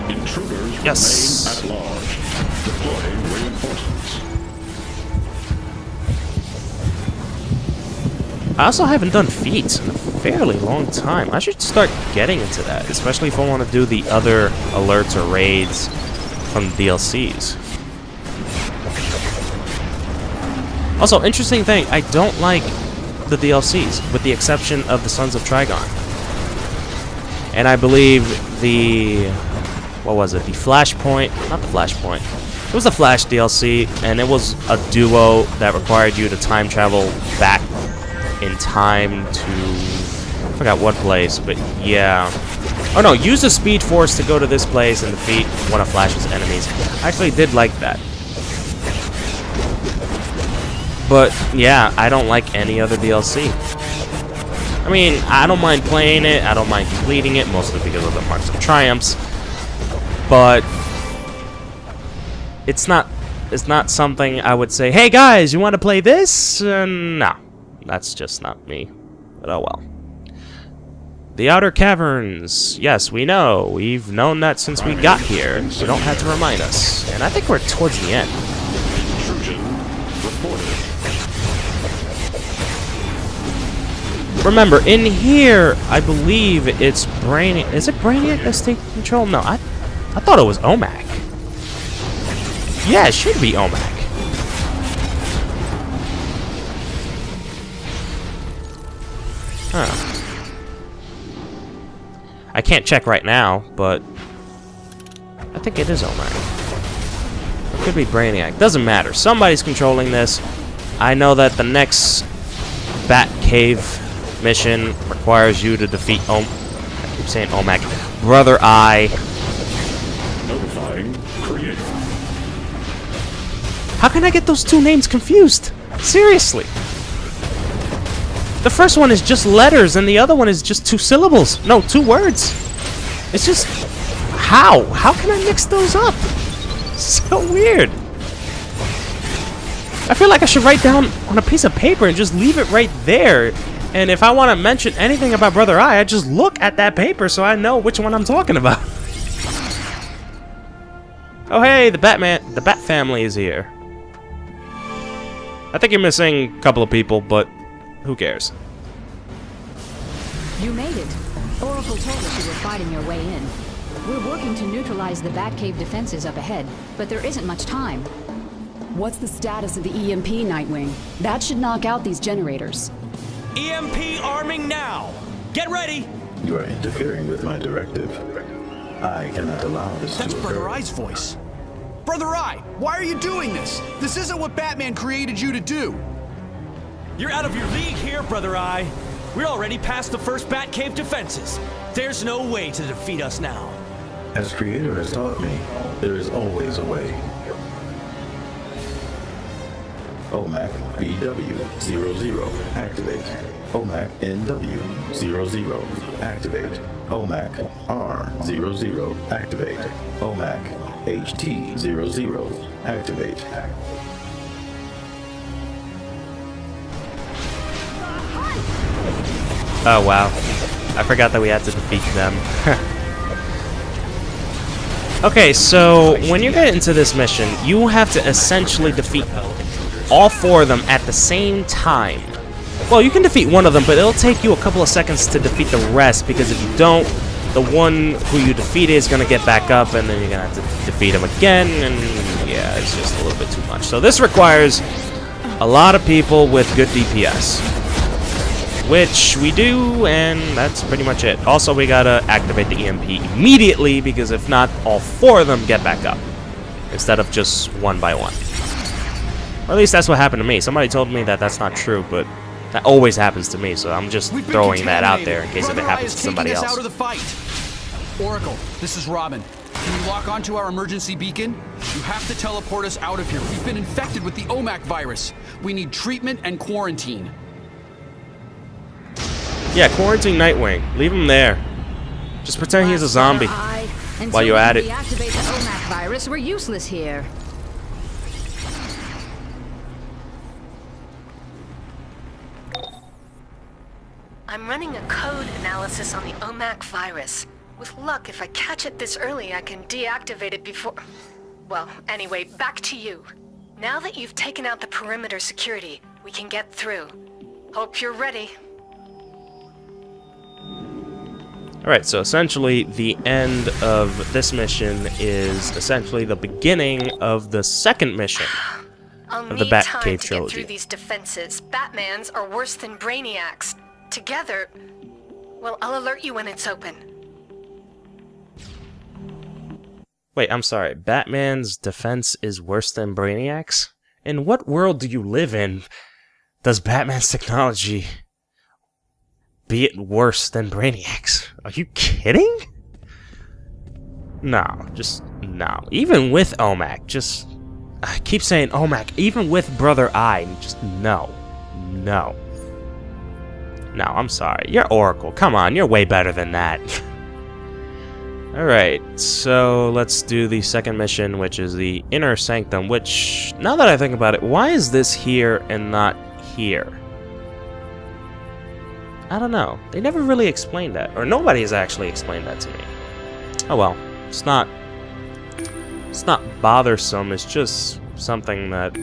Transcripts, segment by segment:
Intruders yes. remain at large. Deploy reinforcements. I also haven't done feats in a fairly long time. I should start getting into that, especially if I want to do the other alerts or raids from the DLCs. Also, interesting thing, I don't like the DLCs, with the exception of the Sons of Trigon. And I believe the... what was it? The Flashpoint... not the Flashpoint. It was the Flash DLC, and it was a duo that required you to time travel back in time to... I forgot what place, but yeah. Oh no, use the Speed Force to go to this place and defeat one of Flash's enemies. I actually did like that. But yeah, I don't like any other DLC. I mean, I don't mind playing it, I don't mind completing it, mostly because of the Marks of Triumphs. But it's not something I would say, hey guys, you want to play this? No, that's just not me. But oh well. The Outer Caverns. Yes, we know. We've known that since we got here. You don't have to remind us. And I think we're towards the end. Intrusion reported. Remember, in here, I believe it's Brainiac. Is it Brainiac that's taking control? No, I thought it was OMAC. Yeah, it should be OMAC. Huh. I can't check right now, but I think it is OMAC. It could be Brainiac. Doesn't matter. Somebody's controlling this. I know that the next Batcave mission requires you to defeat I keep saying OMAC. Brother Eye. Notifying creator. How can I get those two names confused? Seriously. The first one is just letters and the other one is just 2 syllables. No, 2 words. It's just... how? How can I mix those up? So weird. I feel like I should write down on a piece of paper and just leave it right there. And if I want to mention anything about Brother Eye, I just look at that paper so I know which one I'm talking about. Oh hey, the Bat family is here. I think you're missing a couple of people, but who cares? You made it. Oracle told us you were fighting your way in. We're working to neutralize the Batcave defenses up ahead, but there isn't much time. What's the status of the EMP, Nightwing? That should knock out these generators. EMP arming now! Get ready! You are interfering with my directive. I cannot allow this That's to occur. Brother Eye's voice. Brother Eye, why are you doing this? This isn't what Batman created you to do. You're out of your league here, Brother Eye. We're already past the first Batcave defenses. There's no way to defeat us now. As Creator has taught me, there is always a way. OMAC BW00 activate. OMAC NW00 activate. OMAC R00 activate. OMAC HT00 activate. Oh wow. I forgot that we had to defeat them. Okay, so when you get into this mission, you have to essentially defeat all 4 of them at the same time. Well, you can defeat one of them, but it'll take you a couple of seconds to defeat the rest, because if you don't, the one who you defeated is going to get back up, and then you're going to have to defeat him again, and yeah, it's just a little bit too much. So this requires a lot of people with good DPS, which we do, and that's pretty much it. Also, we gotta activate the EMP immediately, because if not, all 4 of them get back up, instead of just one by one. Or at least that's what happened to me. Somebody told me that that's not true, but that always happens to me, so I'm just throwing that out there in case if it happens to somebody else. Out of the fight. Oracle, this is Robin. Can you lock onto our emergency beacon? You have to teleport us out of here. We've been infected with the OMAC virus. We need treatment and quarantine. Yeah, quarantine Nightwing. Leave him there. Just pretend he's a zombie while you're at it. Deactivate the OMAC virus, we're useless here. I'm running a code analysis on the OMAC virus. With luck, if I catch it this early, I can deactivate it before... Well, anyway, back to you. Now that you've taken out the perimeter security, we can get through. Hope you're ready. Alright, so essentially the end of this mission is essentially the beginning of the second mission I'll of the need time Batcave to get trilogy. through these defenses. Batmans are worse than Brainiacs. Together... Well, I'll alert you when it's open. Wait, I'm sorry. Batman's defense is worse than Brainiac's? In what world do you live in? Does Batman's technology be it worse than Brainiac's? Are you kidding? No, just no. Even with OMAC, just... I keep saying OMAC, even with Brother Eye, just no. No. No, I'm sorry. You're Oracle. Come on, you're way better than that. Alright, so let's do the second mission, which is the Inner Sanctum, which, now that I think about it, why is this here and not here? I don't know. They never really explained that, or nobody has actually explained that to me. Oh well, it's not bothersome, it's just something that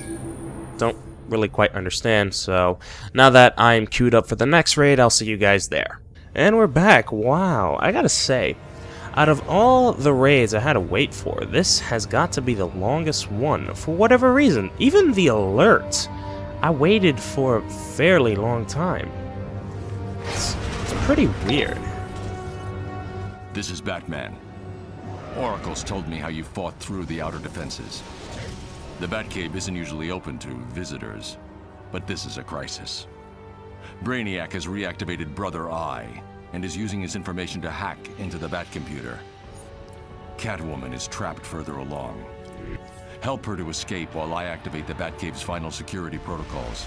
don't really quite understand, so now that I'm queued up for the next raid, I'll see you guys there. And we're back. Wow, I gotta say, out of all the raids I had to wait for, this has got to be the longest one, for whatever reason. Even the alert, I waited for a fairly long time. It's pretty weird. This is Batman. Oracle's told me how you fought through the outer defenses. The Batcave isn't usually open to visitors, but this is a crisis. Brainiac has reactivated Brother Eye, and is using his information to hack into the Batcomputer. Catwoman is trapped further along. Help her to escape while I activate the Batcave's final security protocols,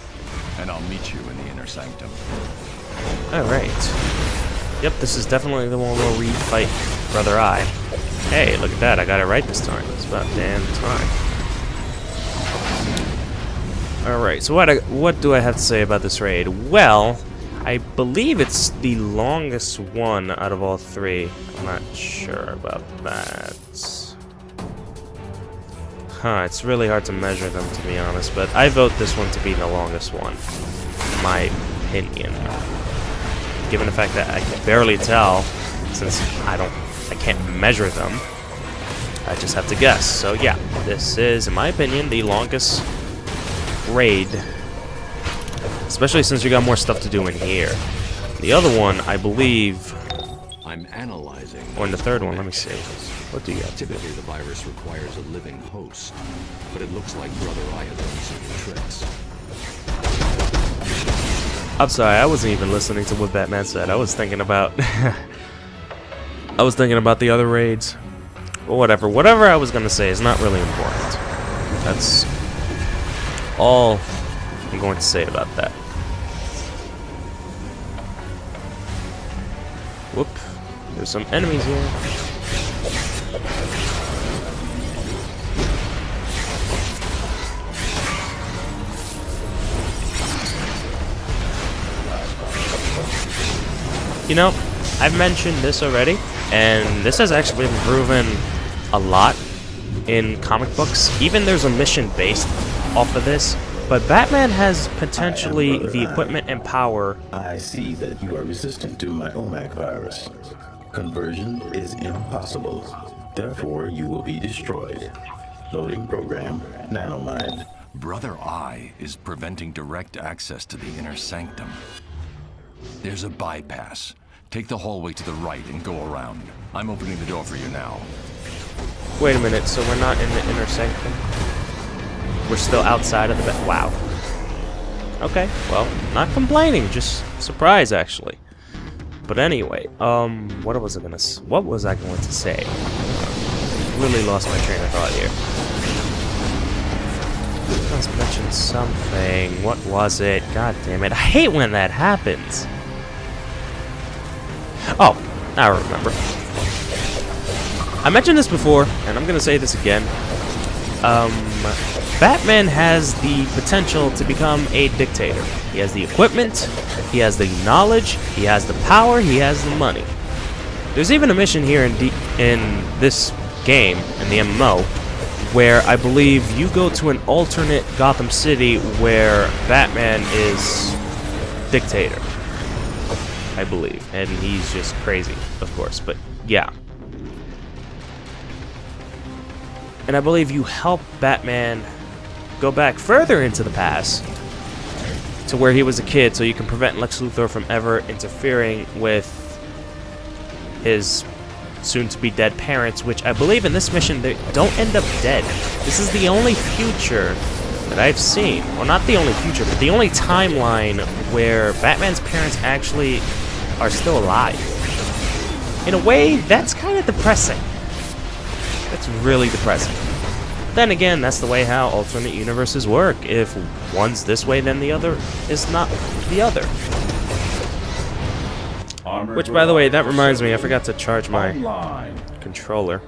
and I'll meet you in the Inner Sanctum. Alright. Yep, this is definitely the one where we fight Brother Eye. Hey, look at that, I got it right this time. It's about damn time. Alright, so what do I have to say about this raid? Well, I believe it's the longest one out of all three. I'm not sure about that. It's really hard to measure them, to be honest, but I vote this one to be the longest one, in my opinion. Given the fact that I can barely tell, since I can't measure them, I just have to guess. So yeah, this is, in my opinion, the longest raid, especially since you got more stuff to do in here. The other one, I believe, I'm analyzing. or in the third one, let me see. What do you have to do? Typically, the virus requires a living host, but it looks like Brother Eye has some tricks. I'm sorry, I wasn't even listening to what Batman said. I was thinking about I was thinking about the other raids. But whatever. Whatever I was gonna say is not really important. That's all I'm going to say about that. Whoop. There's some enemies here. You know, I've mentioned this already, and this has actually been proven a lot in comic books. Even there's a mission based off of this, but Batman has potentially the equipment and power. I see that you are resistant to my OMAC virus. Conversion is impossible. Therefore, you will be destroyed. Loading program, Nanomind. Brother Eye is preventing direct access to the Inner Sanctum. There's a bypass. Take the hallway to the right and go around. I'm opening the door for you now. Wait a minute, so we're not in the Inner Sanctum? We're still outside of the wow. Okay, well, not complaining, just surprised actually. But anyway, what was I going to say? Really lost my train of thought here. I was mentioning something. What was it? God damn it. I hate when that happens. Oh, I remember. I mentioned this before, and I'm going to say this again. Batman has the potential to become a dictator. He has the equipment, he has the knowledge, he has the power, he has the money. There's even a mission here in this game, in the MMO, where I believe you go to an alternate Gotham City where Batman is dictator, I believe, and he's just crazy, of course, but yeah. And I believe you help Batman go back further into the past to where he was a kid, so you can prevent Lex Luthor from ever interfering with his soon-to-be dead parents, which I believe in this mission they don't end up dead. This is the only future that I've seen, well, not the only future, but the only timeline where Batman's parents actually are still alive. In a way, that's kind of depressing. That's really depressing. Then again, that's the way how alternate universes work. If one's this way, then the other is not the other. Which, by the way, that reminds me, I forgot to charge my controller.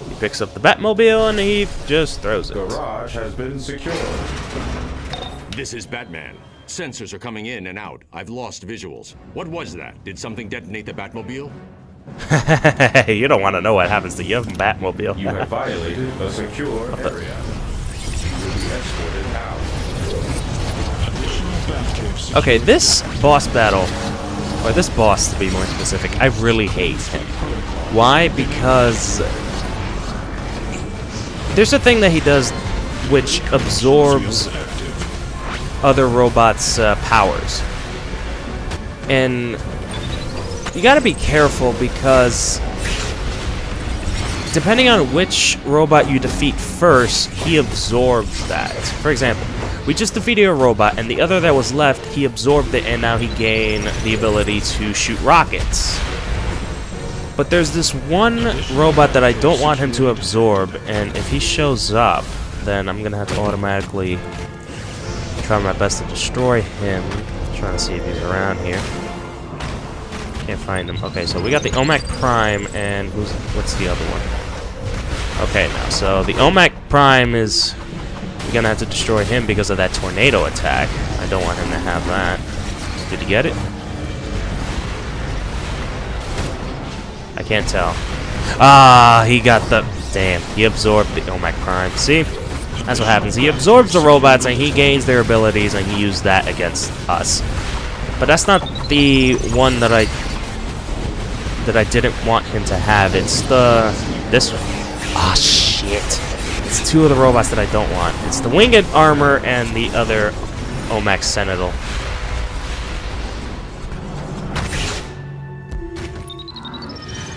He picks up the Batmobile and he just throws it. Garage has been secured. This is Batman. Sensors are coming in and out. I've lost visuals. What was that? Did something detonate the Batmobile? You don't want to know what happens to your Batmobile. You have violated a secure area. You will be escorted out. Okay, this boss battle, or this boss to be more specific, I really hate him. Why? Because there's a thing that he does which absorbs other robots' powers. And you gotta be careful because depending on which robot you defeat first, he absorbs that. For example, we just defeated a robot and the other that was left, he absorbed it and now he gained the ability to shoot rockets. But there's this one robot that I don't want him to absorb, and if he shows up, then I'm gonna have to automatically try my best to destroy him. Trying to see if he's around here. Can't find him. Okay, so we got the OMAC Prime, and what's the other one? Okay, now, so the OMAC Prime is... We're gonna have to destroy him because of that tornado attack. I don't want him to have that. Did you get it? I can't tell. Ah, he got the... Damn, he absorbed the OMAC Prime. See? That's what happens. He absorbs the robots and he gains their abilities and he used that against us. But that's not the one that I didn't want him to have. It's this one. Ah, shit. It's two of the robots that I don't want. It's the Winged Armor and the other OMAC Sentinel.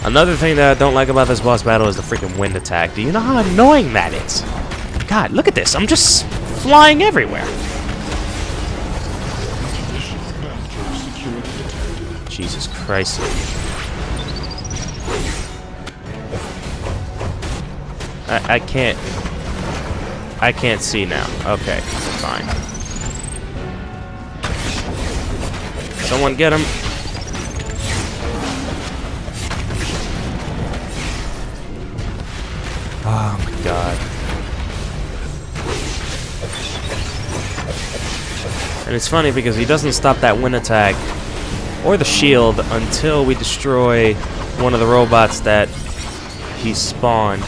Another thing that I don't like about this boss battle is the freaking wind attack. Do you know how annoying that is? God, look at this. I'm just flying everywhere. Jesus Christ. I can't see now. Okay, fine. Someone get him. Oh my god. And it's funny because he doesn't stop that wind attack or the shield until we destroy one of the robots that he spawned.